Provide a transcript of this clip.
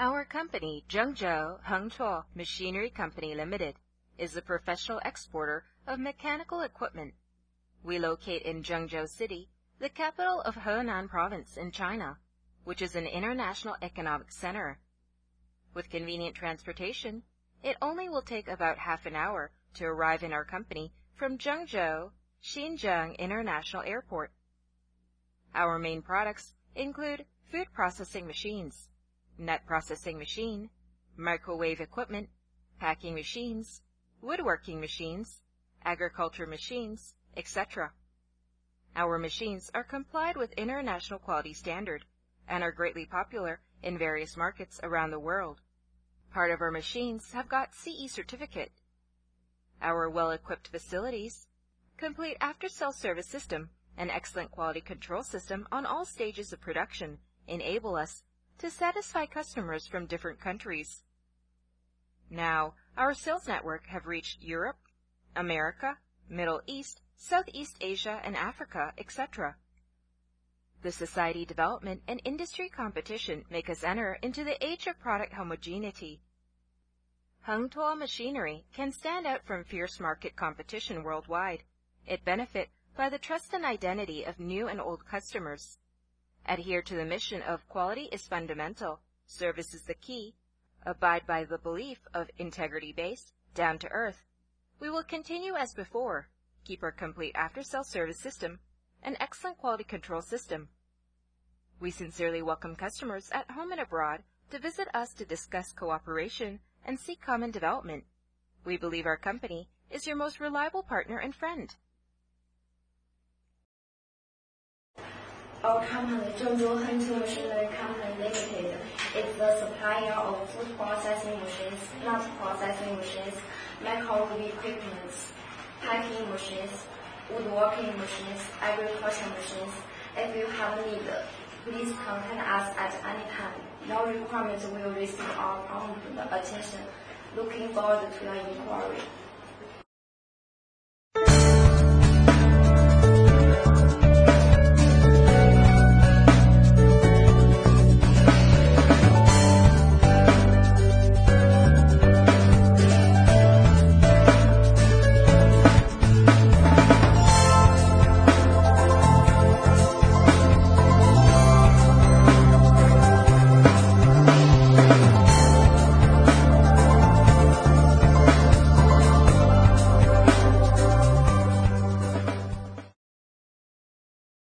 Our company, Zhengzhou Hengtuo Machinery Company Limited, is a professional exporter of mechanical equipment. We locate in Zhengzhou City, the capital of Henan Province in China, which is an international economic center. With convenient transportation, it only will take about half an hour to arrive in our company from Zhengzhou Xinjiang International Airport. Our main products include food processing machines, nut processing machine, microwave equipment, packing machines, woodworking machines, agriculture machines, etc. Our machines are complied with international quality standard and are greatly popular in various markets around the world. Part of our machines have got CE certificate. Our well-equipped facilities, complete after-sales service system, and excellent quality control system on all stages of production enable us to satisfy customers from different countries. Now, our sales network have reached Europe, America, Middle East, Southeast Asia, and Africa, etc. The society development and industry competition make us enter into the age of product homogeneity. Hengtuo Machinery can stand out from fierce market competition worldwide. It benefits by the trust and identity of new and old customers. Adhere to the mission of quality is fundamental, service is the key. Abide by the belief of integrity-based, down-to-earth. We will continue as before, keep our complete after-sales service system, an excellent quality control system. We sincerely welcome customers at home and abroad to visit us to discuss cooperation and seek common development. We believe our company is your most reliable partner and friend. Our company, Zhengzhou Hengtuo Machinery Company Limited, is the supplier of food processing machines, nut processing machines, microwave equipment, packing machines, woodworking machines, agriculture machines. If you have need, please contact us at any time. Your requirements will receive our prompt attention. Looking forward to your inquiry.